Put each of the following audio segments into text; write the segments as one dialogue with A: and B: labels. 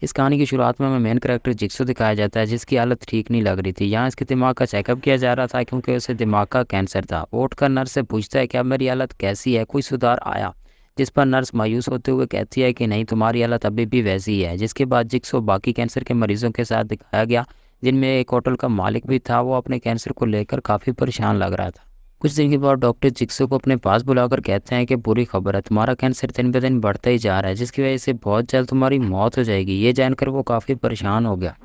A: इस कहानी की शुरुआत में हमें मेन कैरेक्टर जिक्सो दिखाया जाता है, जिसकी हालत ठीक नहीं लग रही थी। यहाँ इसके दिमाग का चेकअप किया जा रहा था क्योंकि उसे दिमाग का कैंसर था। वो उठकर नर्स से पूछता है कि अब मेरी हालत कैसी है, कोई सुधार आया। जिस पर नर्स मायूस होते हुए कहती है कि नहीं, तुम्हारी हालत अभी भी वैसी ही है। जिसके बाद जिक्सो बाकी कैंसर के मरीजों के साथ दिखाया गया, जिनमें एक होटल का मालिक भी था। वो अपने कैंसर को लेकर काफ़ी परेशान लग रहा था। कुछ दिन के बाद डॉक्टर जिक्सो को अपने पास बुलाकर कहते हैं कि बुरी खबर है, तुम्हारा कैंसर दिन ब दिन बढ़ता ही जा रहा है, जिसकी वजह से बहुत जल्द तुम्हारी मौत हो जाएगी। ये जानकर वो काफ़ी परेशान हो गया।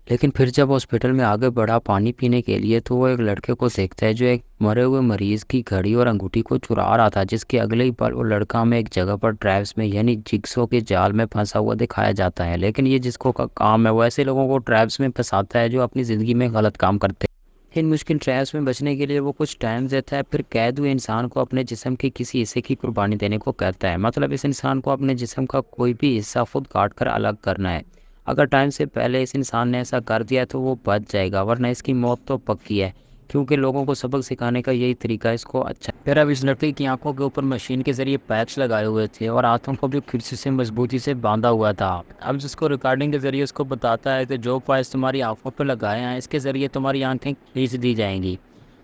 A: लेकिन फिर जब हॉस्पिटल में आगे बढ़ा पानी पीने के लिए, तो वो एक लड़के को देखता है जो एक मरे हुए मरीज की घड़ी और अंगूठी को चुरा रहा था। जिसके अगले ही पल वो लड़का हमें एक जगह पर ट्रैप्स में यानी जिक्सो के जाल में फंसा हुआ दिखाया जाता है। लेकिन ये जिसको का काम है, वो ऐसे लोगों को ट्रैप्स में फंसाता है जो अपनी ज़िंदगी में गलत काम करते हैं। इन मुश्किल ट्रैप्स में बचने के लिए वो कुछ टाइम देता है, फिर कैद हुए इंसान को अपने जिस्म के किसी हिस्से की कुर्बानी देने को कहता है। मतलब इस इंसान को अपने जिस्म का कोई भी हिस्सा खुद काट कर अलग करना है। अगर टाइम से पहले इस इंसान ने ऐसा कर दिया तो वो बच जाएगा, वरना इसकी मौत तो पक्की है। क्योंकि लोगों को सबक सिखाने का यही तरीका इसको अच्छा है। फिर अब इस लड़के की आंखों के ऊपर मशीन के जरिए पैच लगाए हुए थे और हाथों को भी कुर्सी से मजबूती से बांधा हुआ था। अब जिसको रिकॉर्डिंग के जरिए उसको बताता है कि जो पैच तुम्हारी आंखों पर लगाए हैं, इसके जरिए तुम्हारी आंखें खींच दी जाएंगी।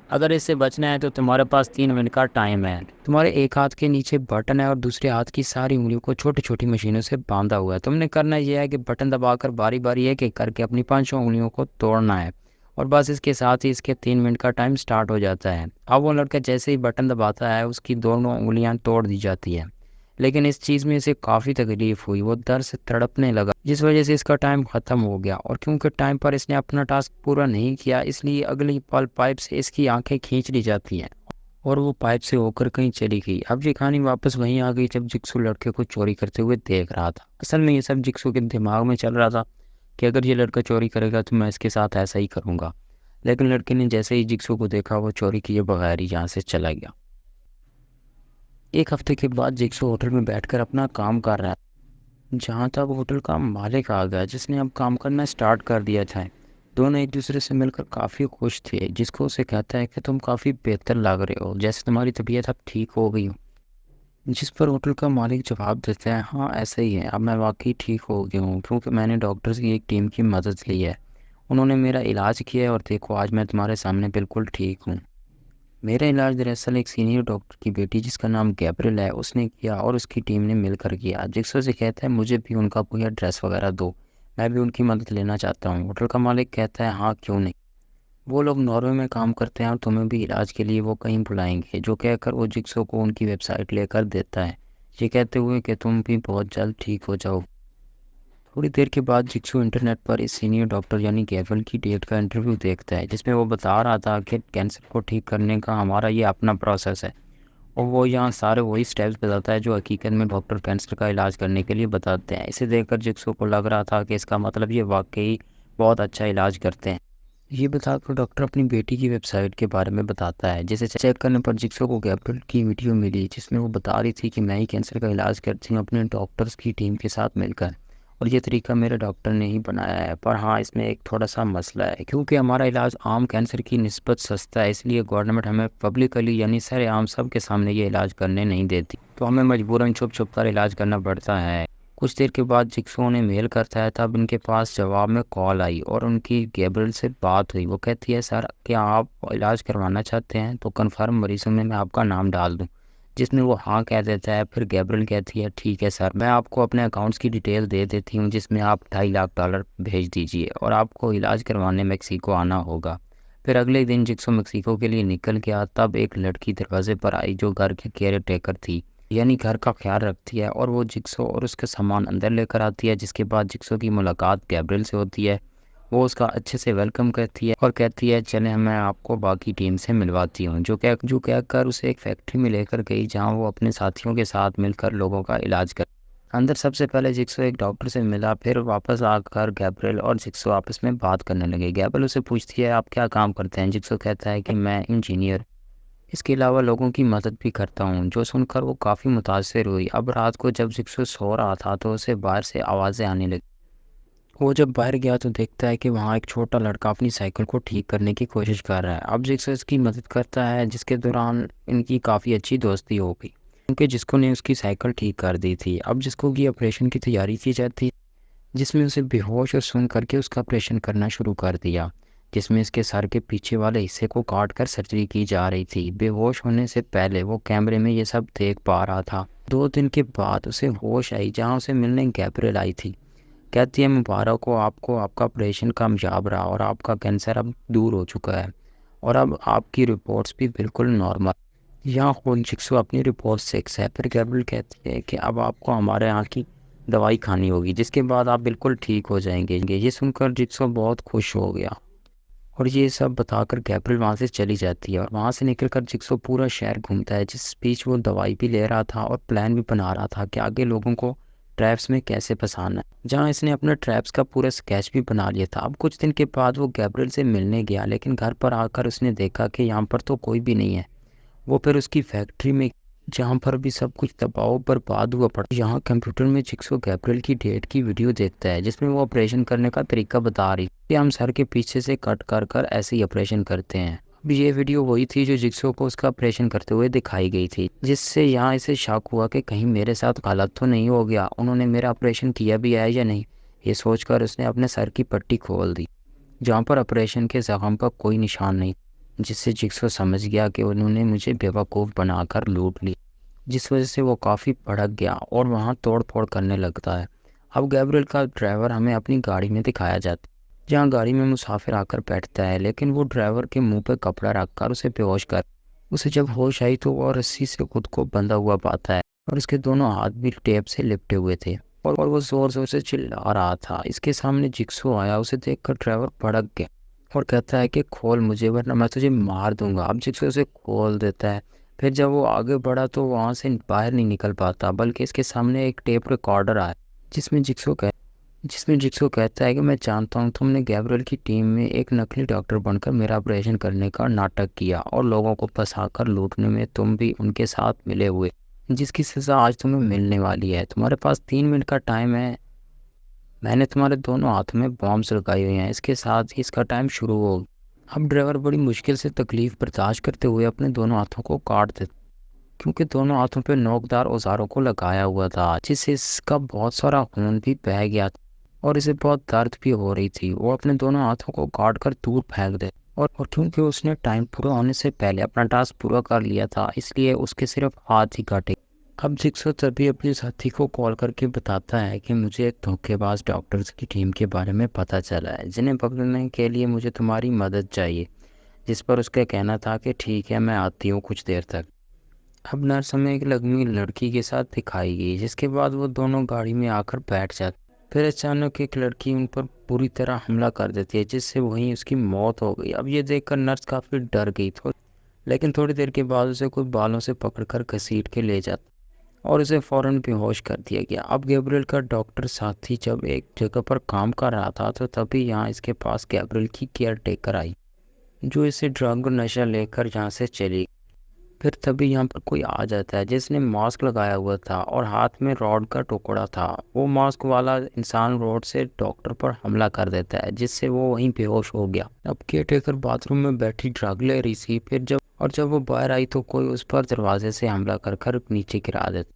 A: अगर इससे बचना है तो तुम्हारे पास 3 मिनट का टाइम है। तुम्हारे एक हाथ के नीचे बटन है और दूसरे हाथ की सारी उंगलियों को छोटी छोटी मशीनों से बांधा हुआ है। तुमने करना यह है कि बटन दबाकर बारी बारी एक एक करके अपनी 5 उंगलियों को तोड़ना है। और बस इसके साथ ही इसके 3 मिनट का टाइम स्टार्ट हो जाता है। अब वो लड़का जैसे ही बटन दबाता है, उसकी दोनों उंगलियां तोड़ दी जाती है। लेकिन इस चीज़ में इसे काफ़ी तकलीफ हुई, वो दर्द से तड़पने लगा, जिस वजह से इसका टाइम ख़त्म हो गया। और क्योंकि टाइम पर इसने अपना टास्क पूरा नहीं किया, इसलिए अगली पल पाइप से इसकी आंखें खींच ली जाती हैं और वो पाइप से होकर कहीं चली गई। अब ये कहानी वापस वहीं आ गई जब जिक्सू लड़के को चोरी करते हुए देख रहा था। असल में ये सब जिक्सू के दिमाग में चल रहा था कि अगर ये लड़का चोरी करेगा तो मैं इसके साथ ऐसा ही करूँगा। लेकिन लड़के ने जैसे ही जिक्सू को देखा, वो चोरी किए बगैर ही यहाँ से चला गया। एक हफ्ते के बाद जिक्सू होटल में बैठकर अपना काम कर रहा है, जहाँ तक होटल का मालिक आ गया, जिसने अब काम करना स्टार्ट कर दिया था। दोनों एक दूसरे से मिलकर काफ़ी खुश थे। जिसको उसे कहता है कि तुम काफ़ी बेहतर लग रहे हो, जैसे तुम्हारी तबीयत अब ठीक हो गई हो। जिस पर होटल का मालिक जवाब देता है, हाँ ऐसा ही है, अब मैं वाकई ठीक हो गया हूँ क्योंकि मैंने डॉक्टर्स की एक टीम की मदद ली है। उन्होंने मेरा इलाज किया है और देखो आज मैं तुम्हारे सामने बिल्कुल ठीक हूँ। मेरा इलाज दरअसल एक सीनियर डॉक्टर की बेटी जिसका नाम गैब्रियल है, उसने किया और उसकी टीम ने मिलकर किया। जिक्सो से कहता है मुझे भी उनका कोई एड्रेस वगैरह दो, मैं भी उनकी मदद लेना चाहता हूँ। होटल का मालिक कहता है हाँ क्यों नहीं, वो लोग नॉर्वे में काम करते हैं और तुम्हें भी इलाज के लिए वो कहीं बुलाएंगे। जो कहकर वो जिक्सो को उनकी वेबसाइट लेकर देता है, ये कहते हुए कि तुम भी बहुत जल्द ठीक हो जाओ। थोड़ी देर के बाद जिक्सू इंटरनेट पर इस सीनियर डॉक्टर यानी गैवल की डेट का इंटरव्यू देखता है, जिसमें वो बता रहा था कि कैंसर को ठीक करने का हमारा ये अपना प्रोसेस है। और वो यहाँ सारे वही स्टेप्स बताता है जो हकीकत में डॉक्टर कैंसर का इलाज करने के लिए बताते हैं। इसे देखकर जिक्सो को लग रहा था कि इसका मतलब ये वाकई बहुत अच्छा इलाज करते हैं। ये बताकर डॉक्टर अपनी बेटी की वेबसाइट के बारे में बताता है, जिसे चेक करने पर जिक्सो को गैब्रियल की वीडियो मिली, जिसमें वो बता रही थी कि मैं ही कैंसर का इलाज करती हूँ अपने डॉक्टर्स की टीम के साथ मिलकर। और ये तरीका मेरे डॉक्टर ने ही बनाया है, पर हाँ इसमें एक थोड़ा सा मसला है। क्योंकि हमारा इलाज आम कैंसर की निस्बत सस्ता है, इसलिए गवर्नमेंट हमें पब्लिकली यानी सरेआम सब के सामने ये इलाज करने नहीं देती, तो हमें मजबूरन छुप छुप कर इलाज करना पड़ता है। कुछ देर के बाद जिक्सो ने मेल करता है, तब इनके पास जवाब में कॉल आई और उनकी गैब्रियल से बात हुई। वो कहती है सर क्या आप इलाज करवाना चाहते हैं, तो कन्फर्म मरीजों में मैं आपका नाम डाल दूं। जिसमें वो हाँ कह देता है। फिर गैब्रियल कहती है ठीक है सर, मैं आपको अपने अकाउंट्स की डिटेल दे देती हूँ, जिसमें आप $2.5 लाख भेज दीजिए और आपको इलाज करवाने मेक्सिको आना होगा। फिर अगले दिन जिक्सो मेक्सिको के लिए निकल गया। तब एक लड़की दरवाजे पर आई जो घर के केयर टेकर थी, यानी घर का ख्याल रखती है, और वो जिक्सो और उसके सामान अंदर लेकर आती है। जिसके बाद जिक्सो की मुलाकात गैब्रियल से होती है। वो उसका अच्छे से वेलकम करती है और कहती है चले मैं आपको बाकी टीम से मिलवाती हूँ। जो कहकर उसे एक फैक्ट्री में लेकर गई, जहाँ वो अपने साथियों के साथ मिलकर लोगों का इलाज कर। अंदर सबसे पहले जिक्सो एक डॉक्टर से मिला, फिर वापस आकर गैब्रियल और जिक्सो आपस में बात करने लगे। गैब्रियल उसे पूछती है आप क्या काम करते हैं। जिक्सो कहता है कि मैं इंजीनियर, इसके अलावा लोगों की मदद भी करता हूँ। जो सुनकर वो काफ़ी मुतासिर हुई। अब रात को जब जिक्सो सो रहा था तो उसे बाहर से आवाज़ें आने लगी। वो जब बाहर गया तो देखता है कि वहाँ एक छोटा लड़का अपनी साइकिल को ठीक करने की कोशिश कर रहा है। अब जिक्सो इसकी मदद करता है, जिसके दौरान इनकी काफ़ी अच्छी दोस्ती हो गई, क्योंकि जिसको ने उसकी साइकिल ठीक कर दी थी। अब जिसको की ऑपरेशन की तैयारी की जाती है। जिसमें उसे बेहोश और सुन करके उसका ऑपरेशन करना शुरू कर दिया, जिसमें इसके सर के पीछे वाले हिस्से को काट कर सर्जरी की जा रही थी। बेहोश होने से पहले वो कैमरे में ये सब देख पा रहा था। 2 दिन के बाद उसे होश आई, जहाँ उसे मिलने गैब्रियल आई थी। कहती है, मुबारक हो आपको, आपका ऑपरेशन कामयाब रहा और आपका कैंसर अब दूर हो चुका है और अब आपकी रिपोर्ट्स भी बिल्कुल नॉर्मल। यहाँ खून जिक्सो अपनी रिपोर्ट से एक्सेप्ट, फिर गैब्रियल कहती है कि अब आपको हमारे यहाँ की दवाई खानी होगी, जिसके बाद आप बिल्कुल ठीक हो जाएंगे। ये सुनकर जिक्सो बहुत खुश हो गया और ये सब बताकर गैब्रियल वहाँ से चली जाती है। और वहाँ से निकलकर जिक्सो पूरा शहर घूमता है, जिस बीच वो दवाई भी ले रहा था और प्लान भी बना रहा था कि आगे लोगों को ट्रैप्स में कैसे फंसाना है, जहाँ इसने अपने ट्रैप्स का पूरा स्केच भी बना लिया था। अब कुछ दिन के बाद वो गैब्रियल से मिलने गया, लेकिन घर पर आकर उसने देखा कि यहाँ पर तो कोई भी नहीं है। वो फिर उसकी फैक्ट्री में, जहाँ पर भी सब कुछ दबाव बर्बाद हुआ पड़ा, यहाँ कंप्यूटर में जिक्सो गैब्रियल की डेट की वीडियो देखता है, जिसमें वो ऑपरेशन करने का तरीका बता रही कि हम सर के पीछे से कट कर कर ऐसे ही ऑपरेशन करते हैं। अब ये वीडियो वही थी जो जिक्सो को उसका ऑपरेशन करते हुए दिखाई गई थी, जिससे यहाँ इसे शक हुआ कि कहीं मेरे साथ गलत तो नहीं हो गया, उन्होंने मेरा ऑपरेशन किया भी है या नहीं। ये सोचकर उसने अपने सर की पट्टी खोल दी, जहाँ पर ऑपरेशन के जख्म पर कोई निशान नहीं, जिससे जिक्सो समझ गया कि उन्होंने मुझे बेवकूफ़ बनाकर लूट ली, जिस वजह से वो काफ़ी भड़क गया और वहाँ तोड़ फोड़ करने लगता है। अब गैब्रियल का ड्राइवर हमें अपनी गाड़ी में दिखाया जाता है, जहाँ गाड़ी में मुसाफिर आकर बैठता है, लेकिन वो ड्राइवर के मुंह पे कपड़ा रखकर उसे बेहोश कर, उसे जब होश आई तो वो रस्सी से खुद को बंधा हुआ पाता है और उसके दोनों हाथ भी टेप से लिपटे हुए थे और वो ज़ोर ज़ोर से चिल्ला रहा था। इसके सामने जिक्सो आया, उसे देखकर ड्राइवर भड़क गया और कहता है कि खोल मुझे, वरना मैं तुझे मार दूंगा। अब जिक्सो उसे खोल देता है। फिर जब वो आगे बढ़ा तो वहाँ से बाहर नहीं निकल पाता, बल्कि इसके सामने एक टेप रिकॉर्डर आया, जिसमें जिक्सो कहता है कि मैं जानता हूँ तुमने गैब्रियल की टीम में एक नकली डॉक्टर बनकर मेरा ऑपरेशन करने का नाटक किया और लोगों को फंसाकर लूटने में तुम भी उनके साथ मिले हुए, जिसकी सज़ा आज तुम्हें मिलने वाली है। तुम्हारे पास 3 मिनट का टाइम है। मैंने तुम्हारे दोनों हाथों में बॉम्ब्स लगाए हुए हैं, इसके साथ ही इसका टाइम शुरू हो। अब ड्राइवर बड़ी मुश्किल से तकलीफ बर्दाश्त करते हुए अपने दोनों हाथों को काट देता, क्योंकि दोनों हाथों पे नोकदार औजारों को लगाया हुआ था, जिससे इसका बहुत सारा खून भी बह गया था और इसे बहुत दर्द भी हो रही थी। वो अपने दोनों हाथों को काट कर दूर फेंक दे और क्योंकि उसने टाइम पूरा होने से पहले अपना टास्क पूरा कर लिया था, इसलिए उसके सिर्फ हाथ ही काटे। अब जिक्सो तभी अपने साथी को कॉल करके बताता है कि मुझे एक धोखेबाज डॉक्टर्स की टीम के बारे में पता चला है, जिन्हें पकड़ने के लिए मुझे तुम्हारी मदद चाहिए। जिस पर उसका कहना था कि ठीक है, मैं आती हूँ कुछ देर तक। अब नर्स हमें एक लगमी लड़की के साथ दिखाई गई, जिसके बाद वो दोनों गाड़ी में आकर बैठ जाते। फिर अचानक एक लड़की उन पर पूरी तरह हमला कर देती है, जिससे वहीं उसकी मौत हो गई। अब ये देखकर नर्स काफ़ी डर गई थी, लेकिन थोड़ी देर के बाद उसे कोई बालों से पकड़कर घसीट के ले जाता और उसे फ़ौरन बेहोश कर दिया गया। अब गैब्रियल का डॉक्टर साथी जब एक जगह पर काम कर रहा था तो तभी यहाँ इसके पास गैब्रियल की केयर टेकर आई, जो इसे ड्रग और नशा लेकर यहाँ से चली। फिर तभी यहाँ पर कोई आ जाता है जिसने मास्क लगाया हुआ था और हाथ में रॉड का टुकड़ा था। वो मास्क वाला इंसान रॉड से डॉक्टर पर हमला कर देता है, जिससे वो वहीं बेहोश हो गया। अब केयरटेकर बाथरूम में बैठी ड्रग ले रही थी। जब वो बाहर आई तो कोई उस पर दरवाजे से हमला कर कर नीचे गिरा देता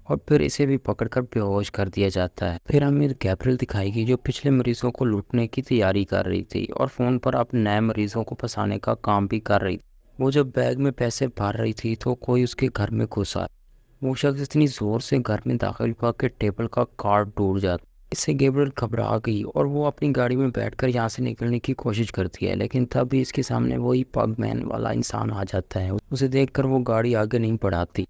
A: और फिर इसे भी पकड़कर बेहोश कर दिया जाता है। फिर हमें गैब्रियल दिखाई गई, जो पिछले मरीजों को लूटने की तैयारी कर रही थी और फ़ोन पर अपने नए मरीजों को फंसाने का काम भी कर रही थी। वो जब बैग में पैसे भर रही थी तो कोई उसके घर में घुसा। वो शख्स इतनी ज़ोर से घर में दाखिल हुआ कि टेबल का कार्ड टूट जाता। इससे गैब्रियल घबरा गई और वो अपनी गाड़ी में बैठकर यहाँ से निकलने की कोशिश करती है, लेकिन तभी इसके सामने वही पगमैन वाला इंसान आ जाता है। उसे देखकर वो गाड़ी आगे नहीं बढ़ाती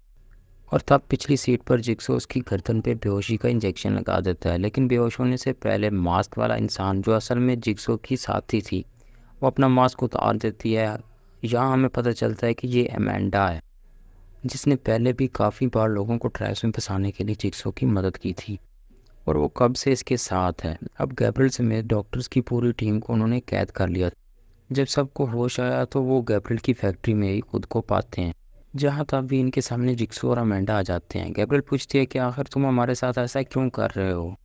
A: और तब पिछली सीट पर जिक्सो उसकी गर्दन पे बेहोशी का इंजेक्शन लगा देता है। लेकिन बेहोश होने से पहले मास्क वाला इंसान, जो असल में जिक्सो की साथी थी, वो अपना मास्क उतार देती है। यहाँ हमें पता चलता है कि ये अमेंडा है, जिसने पहले भी काफ़ी बार लोगों को ट्रैप्स में फंसाने के लिए जिक्सो की मदद की थी और वो कब से इसके साथ है। अब गैब्रियल समेत डॉक्टर्स की पूरी टीम को उन्होंने कैद कर लिया। जब सबको होश आया तो वो गैब्रियल की फैक्ट्री में ही खुद को पाते हैं, जहाँ तभी इनके सामने जिक्सो और अमेंडा आ जाते हैं। गैब्रियल पूछती है कि आखिर तुम हमारे साथ ऐसा क्यों कर रहे हो।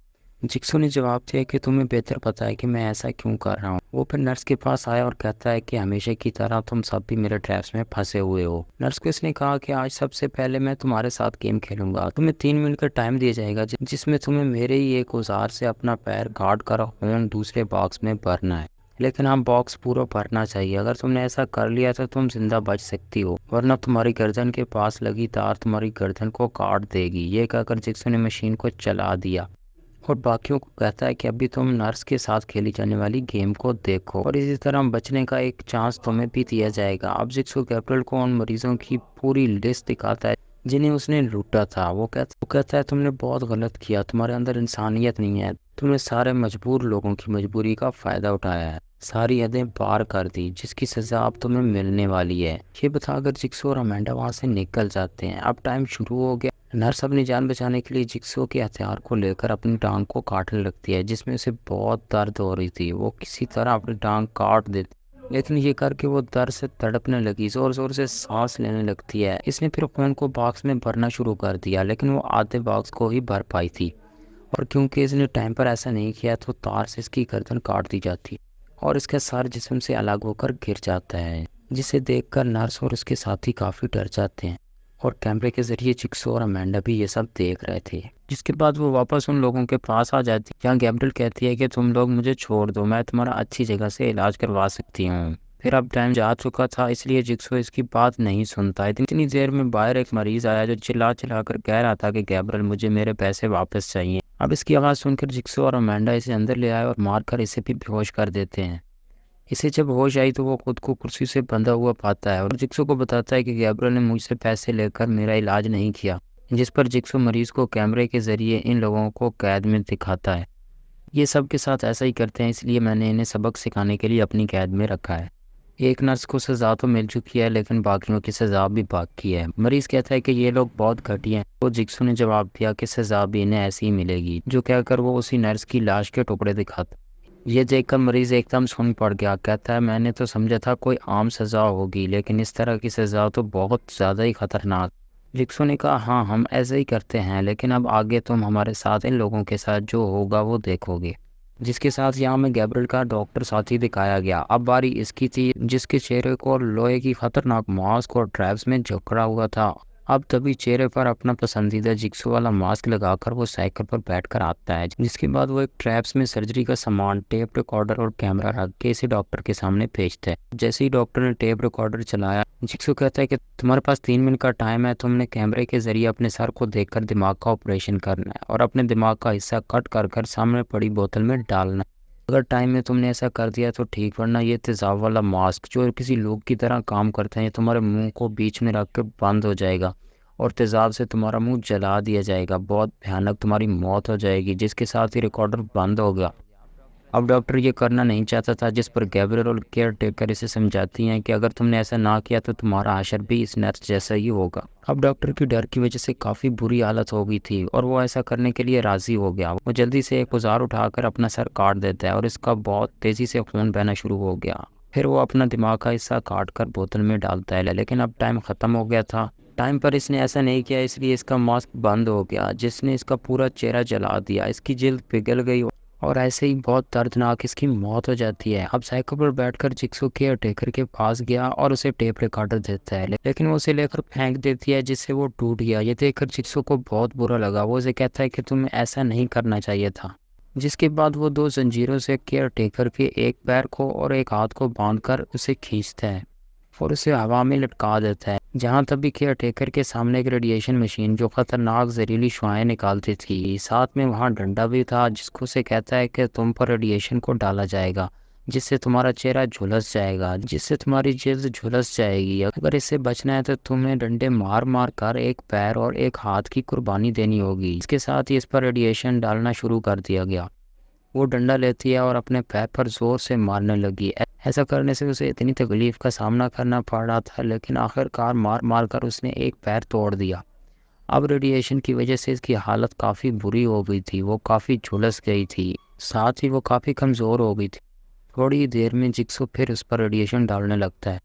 A: जिक्सू ने जवाब दिया कि तुम्हें बेहतर पता है कि मैं ऐसा क्यों कर रहा हूँ। वो फिर नर्स के पास आया और कहता है कि हमेशा की तरह तुम सब भी मेरे ट्रैप्स में फंसे हुए हो। नर्स को इसने कहा कि आज सबसे पहले मैं तुम्हारे साथ गेम खेलूंगा। तुम्हें 3 मिनट का टाइम दिया जाएगा जिसमें तुम्हें मेरे ही एक औजार से अपना पैर गार्ड कर खून दूसरे बॉक्स में भरना है। लेकिन हाँ, बॉक्स पूरा भरना चाहिए। अगर तुमने ऐसा कर लिया तो तुम जिंदा बच सकती हो, वरना तुम्हारी गर्दन के पास लगी तार तुम्हारी गर्दन को काट देगी। ये कहकर जिक्सू ने मशीन को चला दिया और बाकियों को कहता है कि अभी तुम नर्स के साथ खेली जाने वाली गेम को देखो और इसी तरह बचने का एक चांस तुम्हें भी दिया जाएगा। अब जिक्सू गैब्रियल को उन मरीजों की पूरी लिस्ट दिखाता है जिन्हें उसने लूटा था। वो कहता है तुमने बहुत गलत किया, तुम्हारे अंदर इंसानियत नहीं है। तुमने सारे मजबूर लोगों की मजबूरी का फायदा उठाया है, सारी हदें पार कर दी, जिसकी सजा अब तुम्हें मिलने वाली है। ये बताकर जिक्सू और अमेंडा वहां से निकल जाते हैं। अब टाइम शुरू हो गया। नर्स अपनी जान बचाने के लिए जिक्सू के हथियार को लेकर अपनी टांग को काटने लगती है, जिसमें उसे बहुत दर्द हो रही थी। वो किसी तरह अपनी टांग काट देती, लेकिन ये करके वो दर्द से तड़पने लगी, जोर जोर से सांस लेने लगती है। इसने फिर खून को बॉक्स में भरना शुरू कर दिया, लेकिन वो आधे बॉक्स को ही भर पाई थी और क्योंकि इसने टाइम पर ऐसा नहीं किया तो तार से इसकी गर्दन काट दी जाती और इसका सर जिस्म से अलग होकर गिर जाता है, जिसे देखकर नर्स और उसके साथी काफ़ी डर जाते हैं और कैमरे के जरिए जिक्सू और अमेंडा भी ये सब देख रहे थे। जिसके बाद वो वापस उन लोगों के पास आ जाती है जहाँ गैब्रियल कहती है कि तुम लोग मुझे छोड़ दो, मैं तुम्हारा अच्छी जगह से इलाज करवा सकती हूँ। फिर अब टाइम जा चुका था, इसलिए जिक्सू इसकी बात नहीं सुनता। इतनी देर में बाहर एक मरीज आया जो चिल्ला चिल्ला कर कह रहा था कि गैब्रियल मुझे मेरे पैसे वापस चाहिए। अब इसकी आवाज़ सुनकर जिक्सू और अमेंडा इसे अंदर ले आए और मारकर इसे भी बेहोश कर देते हैं। इसे जब होश आई तो वो खुद को कुर्सी से बंधा हुआ पाता है और जिक्सू को बताता है कि गैब्रियल ने मुझसे पैसे लेकर मेरा इलाज नहीं किया। जिस पर जिक्सू मरीज को कैमरे के जरिए इन लोगों को कैद में दिखाता है। ये सब के साथ ऐसा ही करते हैं, इसलिए मैंने इन्हें सबक सिखाने के लिए अपनी कैद में रखा है। एक नर्स को सजा तो मिल चुकी है, लेकिन बाकियों की सजा भी बाकी है। मरीज कहता है कि ये लोग बहुत घटिया हैं। तो जिक्सू ने जवाब दिया कि सजा भी इन्हें ऐसी ही मिलेगी, जो कहकर वो उसी नर्स की लाश के टुकड़े दिखाता। ये देखकर मरीज एकदम सुन पड़ गया। कहता है मैंने तो समझा था कोई आम सजा होगी, लेकिन इस तरह की सजा तो बहुत ज़्यादा ही खतरनाक। जिक्सू ने कहा हाँ, हम ऐसे ही करते हैं, लेकिन अब आगे तुम हमारे साथ इन लोगों के साथ जो होगा वो देखोगे। जिसके साथ यहाँ में गैब्रियल का डॉक्टर साथी दिखाया गया। अब बारी इसकी थी, जिसके चेहरे को लोहे की खतरनाक मास्क और ट्रैप्स में जकड़ा हुआ था। अब तभी चेहरे पर अपना पसंदीदा जिक्सू वाला मास्क लगाकर वो साइकिल पर बैठकर आता है, जिसके बाद वो एक ट्रैप्स में सर्जरी का सामान, टेप रिकॉर्डर और कैमरा रख के इसे डॉक्टर के सामने भेजता है। जैसे ही डॉक्टर ने टेप रिकॉर्डर चलाया, जिक्सू कहता है कि तुम्हारे पास 3 मिनट का टाइम है। तुमने कैमरे के जरिए अपने सर को देखकर दिमाग का ऑपरेशन करना है और अपने दिमाग का हिस्सा कट कर कर सामने पड़ी बोतल में डालना है। अगर टाइम में तुमने ऐसा कर दिया तो ठीक, वरना ये तेजाब वाला मास्क जो किसी लोग की तरह काम करते हैं तुम्हारे मुंह को बीच में रख के बंद हो जाएगा और तेजाब से तुम्हारा मुंह जला दिया जाएगा। बहुत भयानक तुम्हारी मौत हो जाएगी। जिसके साथ ही रिकॉर्डर बंद हो गया। अब डॉक्टर ये करना नहीं चाहता था, जिस पर गैब्रियल और केयर टेकर इसे समझाती हैं कि अगर तुमने ऐसा ना किया तो तुम्हारा हशर भी इस नर्स जैसा ही होगा। अब डॉक्टर की डर की वजह से काफ़ी बुरी हालत हो गई थी और वो ऐसा करने के लिए राज़ी हो गया। वो जल्दी से एक औजार उठाकर अपना सर काट देता है और इसका बहुत तेज़ी से खून बहना शुरू हो गया। फिर वो अपना दिमाग का हिस्सा काट कर बोतल में डालता है, लेकिन अब टाइम ख़त्म हो गया था। टाइम पर इसने ऐसा नहीं किया, इसलिए इसका मास्क बंद हो गया, जिसने इसका पूरा चेहरा जला दिया। इसकी जिल्द पिघल गई और ऐसे ही बहुत दर्दनाक इसकी मौत हो जाती है। अब साइकिल पर बैठकर जिक्सू केयर टेकर के पास गया और उसे टेप रिकॉर्डर देता है, लेकिन वो उसे लेकर फेंक देती है, जिससे वो टूट गया। ये देखकर जिक्सू को बहुत बुरा लगा। वो उसे कहता है कि तुम्हें ऐसा नहीं करना चाहिए था। जिसके बाद वो 2 जंजीरों से केयर टेकर के एक पैर को और एक हाथ को बांधकर उसे खींचता है और उसे हवा में लटका देता है। जहाँ तभी केयर टेकर के सामने एक रेडिएशन मशीन जो खतरनाक जहरीली शुआएं निकालती थी, साथ में वहाँ डंडा भी था, जिसको से कहता है कि तुम पर रेडिएशन को डाला जाएगा, जिससे तुम्हारा चेहरा झुलस जाएगा, जिससे तुम्हारी जिल्द झुलस जाएगी। अगर इससे बचना है तो तुम्हें डंडे मार मार कर एक पैर और एक हाथ की कुर्बानी देनी होगी। इसके साथ ही इस पर रेडिएशन डालना शुरू कर दिया गया। वो डंडा लेती है और अपने पैर पर जोर से मारने लगी। ऐसा करने से उसे इतनी तकलीफ का सामना करना पड़ रहा था, लेकिन आखिरकार मार मार कर उसने एक पैर तोड़ दिया। अब रेडिएशन की वजह से इसकी हालत काफ़ी बुरी हो गई थी। वो काफ़ी झुलस गई थी, साथ ही वो काफ़ी कमज़ोर हो गई थी। थोड़ी ही देर में जिक्सू फिर उस पर रेडिएशन डालने लगता है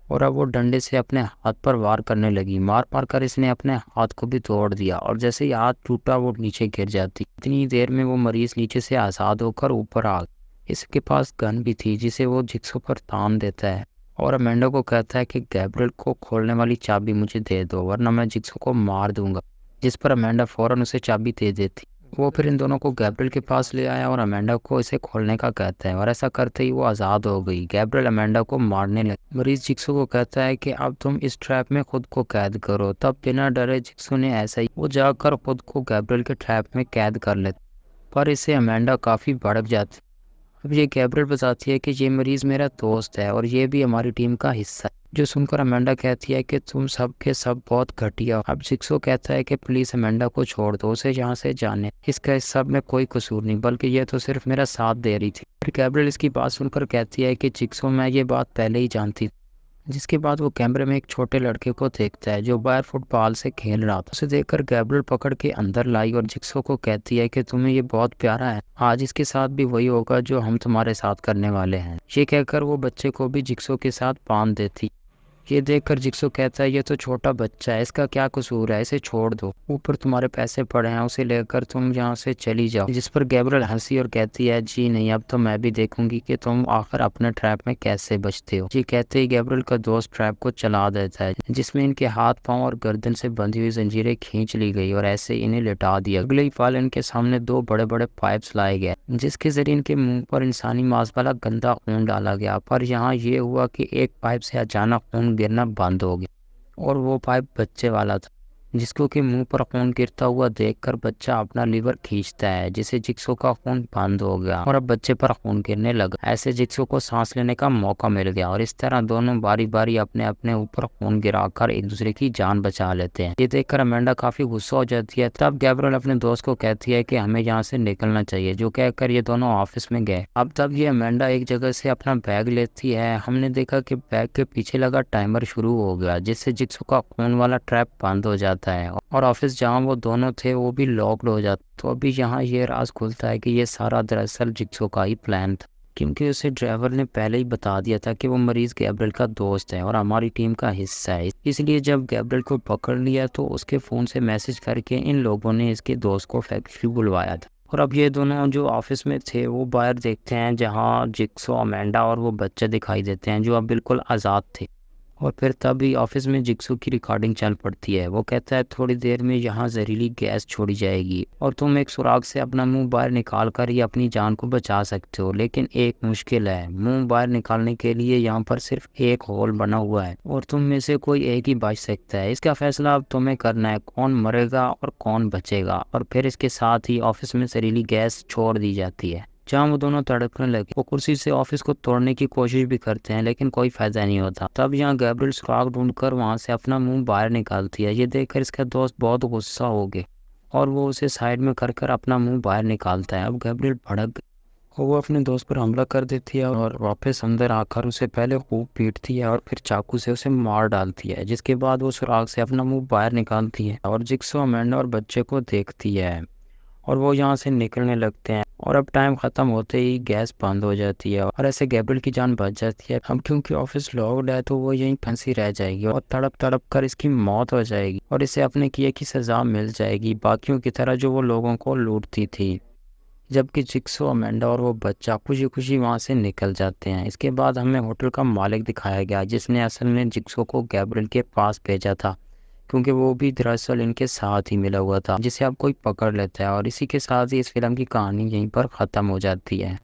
A: और अब वो डंडे से अपने हाथ पर वार करने लगी। मार मार कर इसने अपने हाथ को भी तोड़ दिया और जैसे ही हाथ टूटा वो नीचे गिर जाती। इतनी देर में वो मरीज नीचे से आज़ाद होकर ऊपर आ गया। इसके पास गन भी थी जिसे वो जिक्सो पर तान देता है और अमेंडा को कहता है कि गैब्रियल को खोलने वाली चाबी मुझे दे दो वरना मैं जिक्सो को मार दूंगा। जिस पर अमेंडा फौरन उसे चाबी दे देती। वो फिर इन दोनों को गैब्रियल के पास ले आया और अमेंडा को इसे खोलने का कहता है और ऐसा करते ही वो आज़ाद हो गई। गैब्रियल अमेंडा को मारने लगा। मरीज जिक्सो को कहता है कि अब तुम इस ट्रैप में खुद को कैद करो। तब बिना डरे जिक्सो ने ऐसा ही वो जाकर खुद को गैब्रियल के ट्रैप में कैद कर लेता, पर इसे अमेंडा काफ़ी भड़क जाती। अब ये गैब्रियल बताती है कि ये मरीज़ मेरा दोस्त है और ये भी हमारी टीम का हिस्सा है। जो सुनकर अमेंडा कहती है कि तुम सब के सब बहुत घटिया हो। अब जिक्सो कहता है कि प्लीज़ अमेंडा को छोड़ दो, उसे यहाँ से जाने। इसका इस सब में कोई कसूर नहीं, बल्कि ये तो सिर्फ मेरा साथ दे रही थी। फिर गैब्रियल इसकी बात सुनकर कहती है कि जिक्सो मैं ये बात पहले ही जानती। जिसके बाद वो कैमरे में एक छोटे लड़के को देखता है जो बाहर फुटबॉल से खेल रहा था। उसे देखकर गैब्रियल पकड़ के अंदर लाई और जिक्सो को कहती है कि तुम्हें ये बहुत प्यारा है, आज इसके साथ भी वही होगा जो हम तुम्हारे साथ करने वाले हैं। ये कहकर वो बच्चे को भी जिक्सो के साथ बांध देती। ये देखकर जिक्सो कहता है ये तो छोटा बच्चा है, इसका क्या कसूर है, इसे छोड़ दो। ऊपर तुम्हारे पैसे पड़े हैं, उसे लेकर तुम यहाँ से चली जाओ। जिस पर गैब्रियल हंसी और कहती है जी नहीं, अब तो मैं भी देखूंगी कि तुम आखिर अपने ट्रैप में कैसे बचते हो। जी कहते ही गैब्रियल का दोस्त ट्रैप को चला देता है जिसमें इनके हाथ पांव और गर्दन से बंधी हुई जंजीरें खींच ली गई और ऐसे इन्हें लिटा दिया। अगले ही पल इनके सामने दो बड़े बड़े पाइप्स लाए गए जिसके जरिए इनके मुंह पर इंसानी मांस वाला गंदा खून डाला गया। पर यहाँ ये हुआ कि एक पाइप से अचानक खून गिरना बंद हो गया और वो पाइप बच्चे वाला था, जिसको कि मुंह पर खून गिरता हुआ देखकर बच्चा अपना लीवर खींचता है जिससे जिक्सो का खून बंद हो गया और अब बच्चे पर खून गिरने लगा। ऐसे जिक्सो को सांस लेने का मौका मिल गया और इस तरह दोनों बारी बारी अपने अपने ऊपर खून गिराकर एक दूसरे की जान बचा लेते हैं। ये देखकर अमेंडा काफी गुस्सा हो जाती है। तब गैब्रियल अपने दोस्त को कहती है कि हमें यहाँ से निकलना चाहिए, जो कहकर ये दोनों ऑफिस में गए। अब तब ये अमेंडा एक जगह से अपना बैग लेती है। हमने देखा कि बैग के पीछे लगा टाइमर शुरू हो गया जिससे जिक्सो का खून वाला ट्रैप बंद हो जाता है और ऑफिस जहाँ वो दोनों थे वो भी लॉक्ड हो जाता। तो अभी यहाँ ये राज खुलता है कि ये सारा दरअसल जिक्सो का ही प्लान था, क्योंकि उसे ड्राइवर ने पहले ही बता दिया था कि वो मरीज गैब्रियल का दोस्त है और हमारी टीम का हिस्सा है। इसलिए जब गैब्रियल को पकड़ लिया तो उसके फ़ोन से मैसेज करके इन लोगों ने इसके दोस्त को फैक्ट्री बुलवाया था। और अब ये दोनों जो ऑफिस में थे वो बाहर देखते हैं जहाँ जिक्सो, अमेंडा और वो बच्चे दिखाई देते हैं जो अब बिल्कुल आज़ाद थे। और फिर तभी ऑफिस में जिक्सो की रिकॉर्डिंग चल पड़ती है। वो कहता है थोड़ी देर में यहाँ जहरीली गैस छोड़ी जाएगी और तुम एक सुराग से अपना मुंह बाहर निकाल कर ही अपनी जान को बचा सकते हो, लेकिन एक मुश्किल है। मुंह बाहर निकालने के लिए यहाँ पर सिर्फ एक होल बना हुआ है और तुम में से कोई एक ही बच सकता है। इसका फैसला अब तुम्हें करना है, कौन मरेगा और कौन बचेगा। और फिर इसके साथ ही ऑफिस में जहरीली गैस छोड़ दी जाती है। जहाँ वो दोनों तड़पने लगे, वो कुर्सी से ऑफिस को तोड़ने की कोशिश भी करते हैं लेकिन कोई फायदा नहीं होता। तब यहाँ गैब्रियल सुराग ढूंढकर वहाँ से अपना मुंह बाहर निकालती है। ये देखकर इसका दोस्त बहुत गुस्सा हो गया और वो उसे साइड में कर अपना मुंह बाहर निकालता है। अब गैब्रियल भड़क गई और वो अपने दोस्त पर हमला कर देती है और वापस अंदर आकर उसे पहले खूब पीटती है और फिर चाकू से उसे मार डालती है। जिसके बाद वो सुराग से अपना मुंह बाहर निकालती है और जिक्सो, अमेंडा और बच्चे को देखती है और वो यहाँ से निकलने लगते हैं। और अब टाइम ख़त्म होते ही गैस बंद हो जाती है और ऐसे गैब्रियल की जान बच जाती है। अब क्योंकि ऑफिस लॉक्ड है तो वो यहीं फंसी रह जाएगी और तड़प तड़प कर इसकी मौत हो जाएगी और इसे अपने किए की सज़ा मिल जाएगी, बाकियों की तरह जो वो लोगों को लूटती थी। जबकि जिक्सो, अमेंडा और वो बच्चा खुशी खुशी वहाँ से निकल जाते हैं। इसके बाद हमें होटल का मालिक दिखाया गया जिसने असल में जिक्सो को गैब्रियल के पास भेजा था, क्योंकि वो भी दरअसल इनके साथ ही मिला हुआ था जिसे अब कोई पकड़ लेता है। और इसी के साथ ही इस फिल्म की कहानी यहीं पर ख़त्म हो जाती है।